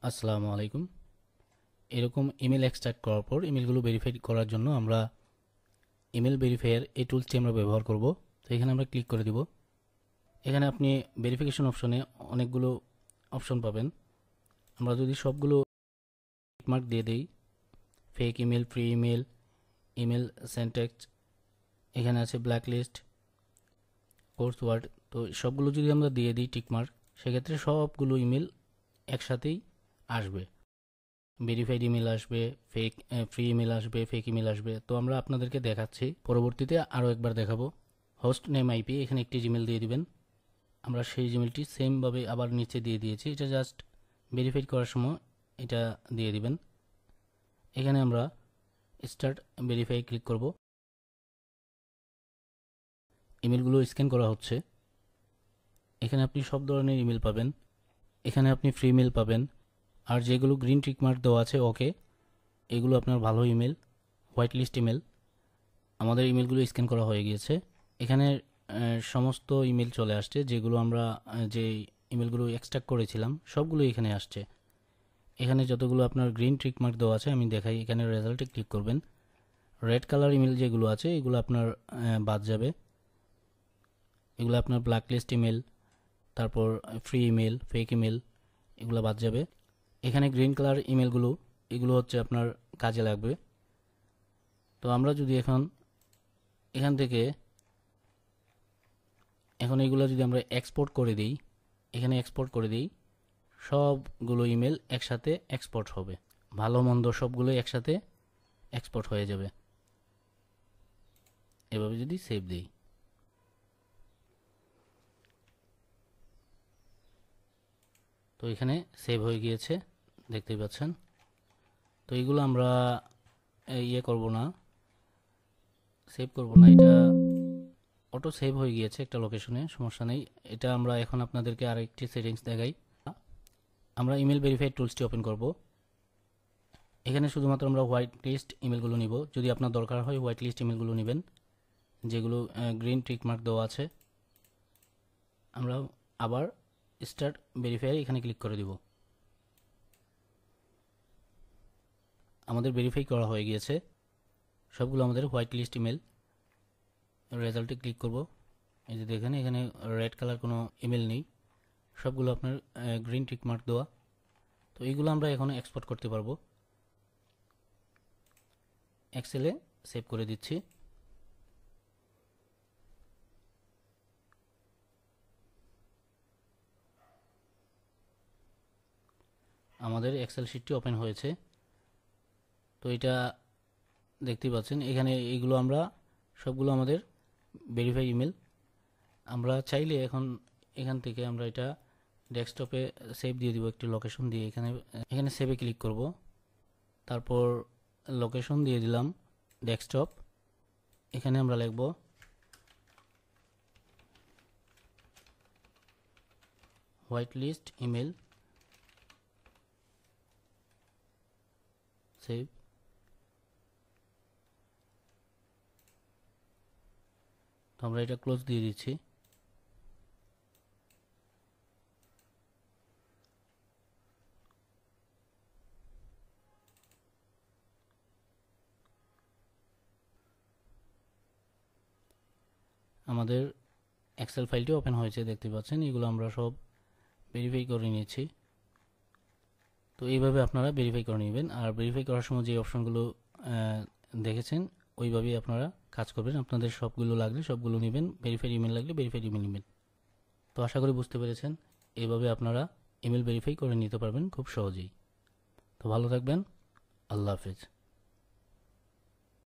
আসসালামু আলাইকুম। এরকম ইমেল এক্সট্রাক্ট করার পর ইমেলগুলো ভেরিফাই করার জন্য আমরা ইমেল ভেরিফায়ার এই টুলসটি আমরা ব্যবহার করব। তো এখানে আমরা ক্লিক করে দিব। এখানে আপনি ভেরিফিকেশন অপশনে অনেকগুলো অপশন পাবেন। আমরা যদি সবগুলো মার্ক দিয়ে দেই, fake email, free email, email syntax, এখানে আছে ব্ল্যাক লিস্ট, কোর্স ওয়ার্ড, তো সবগুলো যদি আমরা দিয়ে দিই টিকমার্ক, সেক্ষেত্রে সবগুলো ইমেল একসাথেই আসবে। ভেরিফাইড ইমেল আসবে, ফেক ফ্রি ইমেল আসবে, ফেক ইমেল আসবে। তো আমরা আপনাদেরকে দেখাচ্ছি, পরবর্তীতে আরও একবার দেখাবো। হোস্ট নেম আইপি, এখানে একটি জিমেল দিয়ে দিবেন। আমরা সেই জিমেলটি সেমভাবে আবার নিচে দিয়ে দিয়েছি, এটা জাস্ট ভেরিফাইড করার সময় এটা দিয়ে দিবেন। এখানে আমরা স্টার্ট ভেরিফাই ক্লিক করব। ইমেলগুলো স্ক্যান করা হচ্ছে। এখানে আপনি সব ধরনের ইমেল পাবেন। এখানে আপনি ফ্রি ইমেল পাবেন, আর যেগুলো গ্রিন টিক মার্ক দেওয়া আছে ওকে, এগুলো আপনার ভালো ইমেল, হোয়াইট লিস্ট ইমেল। আমাদের ইমেলগুলো স্ক্যান করা হয়ে গিয়েছে। এখানে সমস্ত ইমেল চলে আসছে, যেগুলো আমরা যে ইমেলগুলো এক্সট্রাক্ট করেছিলাম সবগুলো এখানে আসছে। এখানে যতগুলো আপনার গ্রিন টিক মার্ক দেওয়া আছে আমি দেখাই। এখানে রেজাল্টে ক্লিক করবেন। রেড কালার ইমেল যেগুলো আছে এগুলো আপনার বাদ যাবে। এগুলো আপনার ব্ল্যাক লিস্ট ইমেল, তারপর ফ্রি ইমেল, ফেক ইমেল, এগুলো বাদ যাবে। এখানে গ্রিন কালার ইমেলগুলো, এগুলো হচ্ছে আপনার কাজে লাগবে। তো আমরা যদি এখান থেকে এগুলো যদি আমরা এক্সপোর্ট করে দিই, এখানে এক্সপোর্ট করে দিই, সবগুলো ইমেল একসাথে এক্সপোর্ট হবে। ভালো মন্দ সবগুলো একসাথে এক্সপোর্ট হয়ে যাবে। এভাবে যদি সেভ দিই, তো এখানে সেভ হয়ে গিয়েছে, দেখতেই পাচ্ছেন। তো এইগুলো আমরা করব না, সেভ করব না, এটা অটো সেভ হয়ে গিয়েছে একটা লোকেশনে, সমস্যা নেই। এটা আমরা এখন আপনাদেরকে আরেকটি সেটিংস দেখাই। আমরা ইমেল ভেরিফাই টুলসটি ওপেন করব। এখানে শুধুমাত্র আমরা হোয়াইট লিস্ট ইমেলগুলো নিব। যদি আপনার দরকার হয় হোয়াইট লিস্ট ইমেলগুলো নেবেন, যেগুলো গ্রিন টিক মার্ক দেওয়া আছে। আমরা আবার স্টার্ট ভেরিফাই এখানে ক্লিক করে দিব। আমাদের ভেরিফাই করা হয়ে গিয়েছে, সবগুলো আমাদের হোয়াইট লিস্ট ইমেল। রেজাল্টে ক্লিক করব। এই যে দেখেন এখানে রেড কালার কোনো ইমেল নেই, সবগুলো আপনার গ্রিন টিক মার্ক দেওয়া। তো এইগুলো আমরা এখন এক্সপোর্ট করতে পারবো। এক্সেলে সেভ করে দিচ্ছি। আমাদের এক্সেল শিটটি ওপেন হয়েছে। তো এটা দেখতেই পাচ্ছেন, এখানে এইগুলো আমরা সবগুলো আমাদের ভেরিফাই ইমেল। আমরা চাইলে এখান থেকে আমরা এটা ডেস্কটপে সেভ দিয়ে দিব একটি লোকেশন দিয়ে। এখানে সেভে ক্লিক করব, তারপর লোকেশন দিয়ে দিলাম ডেস্কটপ। এখানে আমরা লিখব হোয়াইট লিস্ট ইমেল, সেভ। তো আমরা এটা ক্লোজ দিয়ে দিচ্ছি। আমাদের এক্সেল ফাইলটি ওপেন হয়েছে, দেখতে পাচ্ছেন। এগুলো আমরা সব ভেরিফাই করে নিয়েছি। তো এইভাবে আপনারা ভেরিফাই করে নেবেন। আর ভেরিফাই করার সময় যে অপশনগুলো দেখেছেন ওইভাবেই আপনারা কাজ করবেন। আপনাদের সবগুলো লাগলে সবগুলো নেবেন, ভেরিফাইড ইমেল লাগলে ভেরিফাইড ইমেল নেবেন। তো আশা করি বুঝতে পেরেছেন। এইভাবে আপনারা ইমেল ভেরিফাই করে নিতে পারবেন খুব সহজেই। তো ভালো থাকবেন। আল্লাহ হাফেজ।